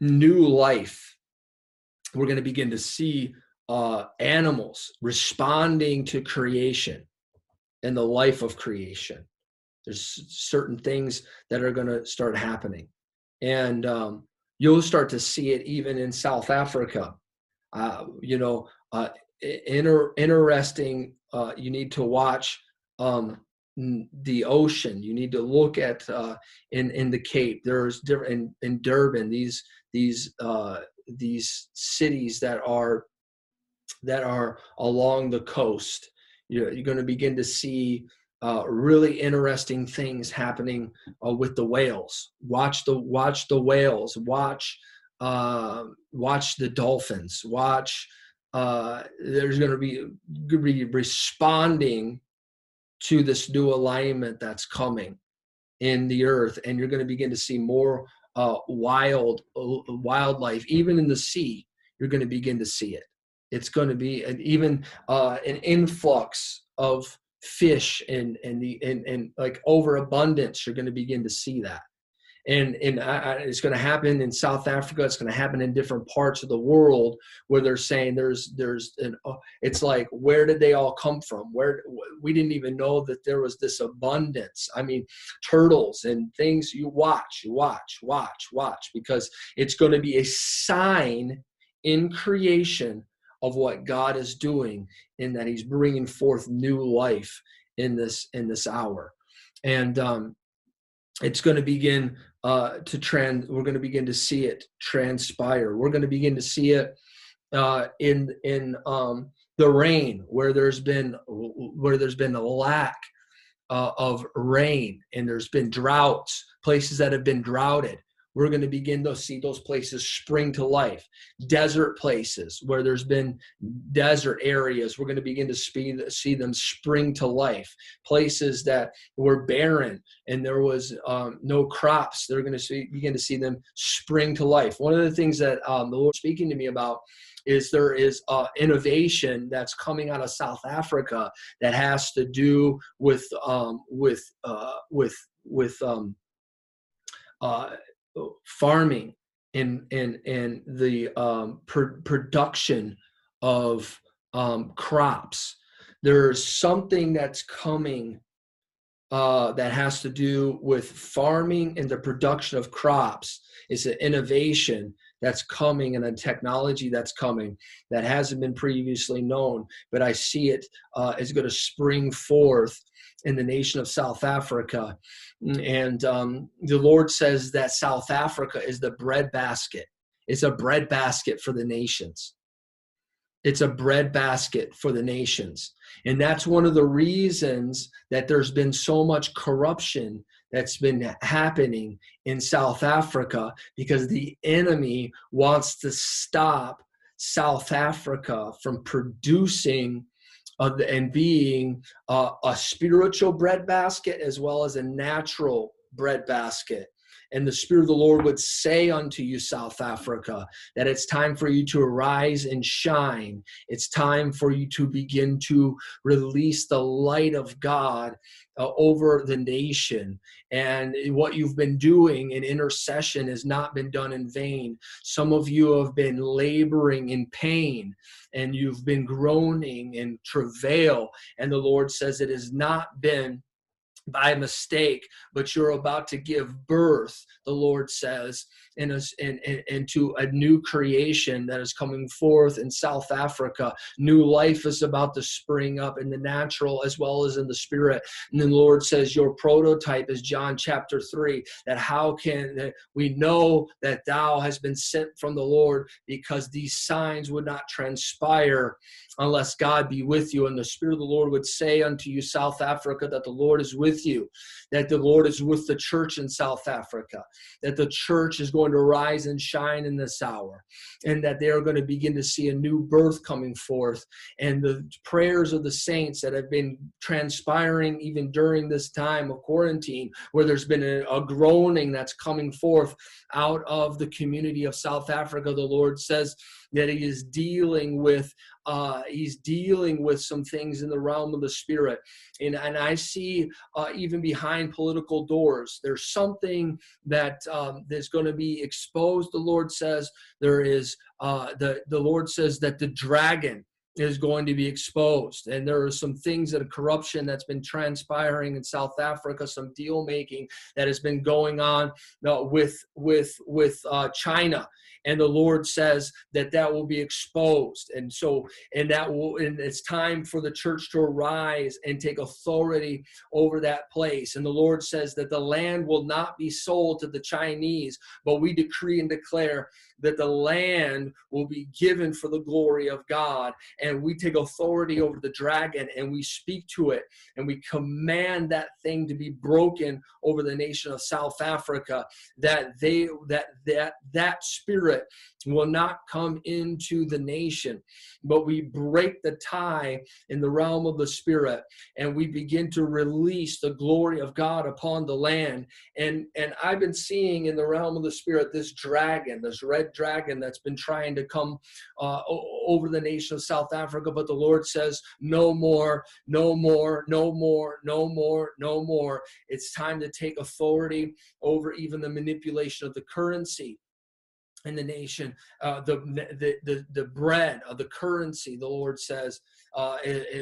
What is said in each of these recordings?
new life. We're going to begin to see animals responding to creation and the life of creation. There's certain things that are going to start happening. And you'll start to see it even in South Africa. Interesting. You need to watch the ocean. You need to look at in the Cape. There's different in Durban. These cities that are along the coast. You're going to begin to see really interesting things happening with the whales. Watch the whales. Watch the dolphins. Watch. There's going to be responding to this new alignment that's coming in the earth, and you're going to begin to see more wildlife, even in the sea. You're going to begin to see it. It's going to be an influx of fish and like overabundance. You're going to begin to see that, and it's going to happen in South Africa. It's going to happen in different parts of the world where they're saying it's like, where did they all come from? Where we didn't even know that there was this abundance. I mean, turtles and things. You watch, because it's going to be a sign in creation of what God is doing, in that He's bringing forth new life in this hour. And it's going to begin we're going to begin to see it transpire. We're going to begin to see it in the rain, where there's been a lack of rain, and there's been droughts, places that have been droughted. We're going to begin to see those places spring to life. Desert places where there's been desert areas, we're going to begin to see them spring to life. Places that were barren and there was no crops, they're going to begin to see them spring to life. One of the things that the Lord is speaking to me about is there is innovation that's coming out of South Africa that has to do with farming and the production of crops. There's something that's coming that has to do with farming and the production of crops. It's an innovation that's coming and a technology that's coming that hasn't been previously known, but I see it is going to spring forth in the nation of South Africa. And the Lord says that South Africa is the breadbasket. It's a breadbasket for the nations. It's a breadbasket for the nations. And that's one of the reasons that there's been so much corruption that's been happening in South Africa, because the enemy wants to stop South Africa from producing and being a spiritual breadbasket as well as a natural breadbasket. And the Spirit of the Lord would say unto you, South Africa, that it's time for you to arise and shine. It's time for you to begin to release the light of God over the nation. And what you've been doing in intercession has not been done in vain. Some of you have been laboring in pain, and you've been groaning in travail. And the Lord says it has not been by mistake, but you're about to give birth, the Lord says, into a new creation that is coming forth in South Africa. New life is about to spring up in the natural as well as in the spirit. And the Lord says your prototype is John chapter 3, that how can we know that thou has been sent from the Lord, because these signs would not transpire unless God be with you. And the Spirit of the Lord would say unto you, South Africa, that the Lord is with you, that the Lord is with the church in South Africa, that the church is going to rise and shine in this hour, and that they are going to begin to see a new birth coming forth. And the prayers of the saints that have been transpiring even during this time of quarantine, where there's been a groaning that's coming forth out of the community of South Africa, the Lord says that he is dealing with. He's dealing with some things in the realm of the spirit. And I see even behind political doors, there's something that is going to be exposed. The Lord says there is, the Lord says that the dragon is going to be exposed. And there are some things that corruption that's been transpiring in South Africa, some deal making that has been going on with China. And the Lord says that will be exposed. And so, and it's time for the church to arise and take authority over that place. And the Lord says that the land will not be sold to the Chinese, but we decree and declare that the land will be given for the glory of God. And we take authority over the dragon and we speak to it and we command that thing to be broken over the nation of South Africa, that that spirit will not come into the nation, but we break the tie in the realm of the spirit and we begin to release the glory of God upon the land. And I've been seeing in the realm of the spirit this dragon, this red dragon that's been trying to come over the nation of South Africa, but the Lord says no more, no more, no more, no more, no more. It's time to take authority over even the manipulation of the currency in the nation, the bread of the currency, the Lord says,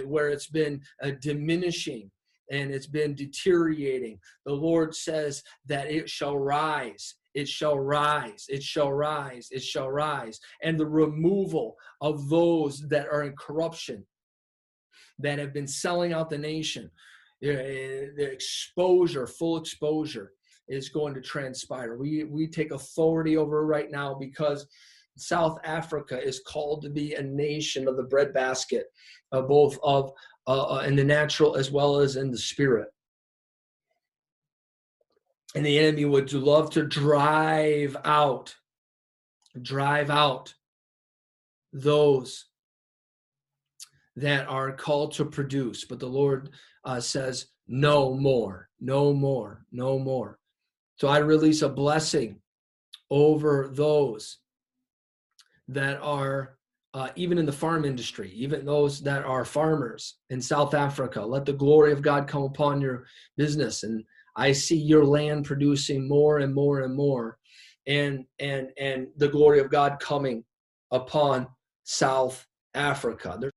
where it's been diminishing and it's been deteriorating. The Lord says that it shall rise. It shall rise, it shall rise, it shall rise. And the removal of those that are in corruption, that have been selling out the nation, the exposure, full exposure is going to transpire. We take authority over right now because South Africa is called to be a nation of the breadbasket, both of in the natural as well as in the spirit. And the enemy would love to drive out those that are called to produce. But the Lord says, no more, no more, no more. So I release a blessing over those that are even in the farm industry, even those that are farmers in South Africa. Let the glory of God come upon your business. And I see your land producing more and more and more, and the glory of God coming upon South Africa.